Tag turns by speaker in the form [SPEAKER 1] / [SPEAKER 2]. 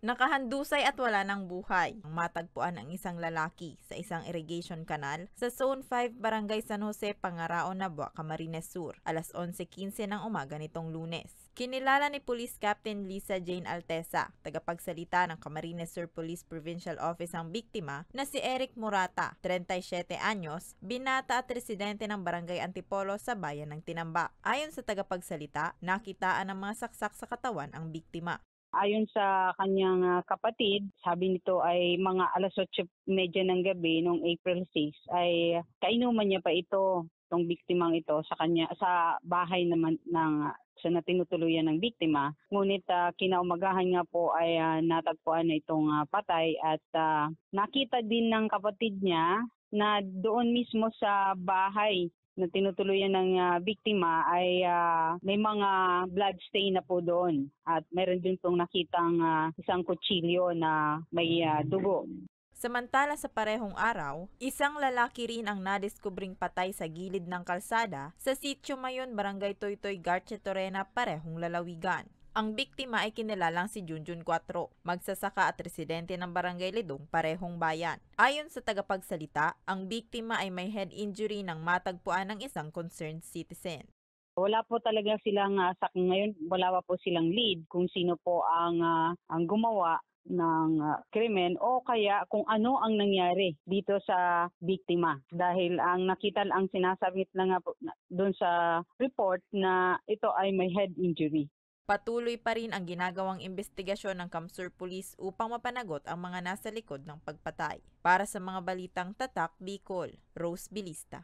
[SPEAKER 1] Nakahandusay at wala ng buhay ang matagpuan ang isang lalaki sa isang irrigation canal sa Zone 5, Barangay San Jose, Pangaraon, Nabua, Camarines Sur, alas 11:15 ng umaga nitong Lunes. Kinilala ni Police Captain Lisa Jane Altesa, tagapagsalita ng Camarines Sur Police Provincial Office ang biktima na si Eric Murata, 37 anyos, binata at residente ng Barangay Antipolo sa bayan ng Tinambak. Ayon sa tagapagsalita, nakitaan ng mga saksak sa katawan ang biktima.
[SPEAKER 2] Ayon sa kanyang kapatid, sabi nito ay mga alas 8:30 ng gabi noong April 6 ay kainuman niya pa itong biktimang ito sa bahay naman sa tinutuluyan ng biktima. Ngunit kinaumagahan nga po ay natagpuan na itong patay at nakita din ng kapatid niya na doon mismo sa bahay na tinutuluyan ng biktima ay may mga blood stain na po doon. At meron din pong nakitang isang kutsilyo na may dugo.
[SPEAKER 1] Samantala sa parehong araw, isang lalaki rin ang nadiskubring patay sa gilid ng kalsada sa Sitio Mayon, Barangay Toytoy, Garche Torena, parehong lalawigan. Ang biktima ay kinilalang si Junjun 4, magsasaka at residente ng Barangay Lidong, parehong bayan. Ayon sa tagapagsalita, ang biktima ay may head injury nang matagpuan ng isang concerned citizen.
[SPEAKER 2] Wala po talaga silang ngayon, wala pa po silang lead kung sino po ang gumawa ng krimen o kaya kung ano ang nangyari dito sa biktima. Dahil ang sinasabit lang nga po doon sa report na ito ay may head injury.
[SPEAKER 1] Patuloy pa rin ang ginagawang investigasyon ng Camsur Police upang mapanagot ang mga nasa likod ng pagpatay. Para sa mga balitang tatak, Bicol, Rose Bilista.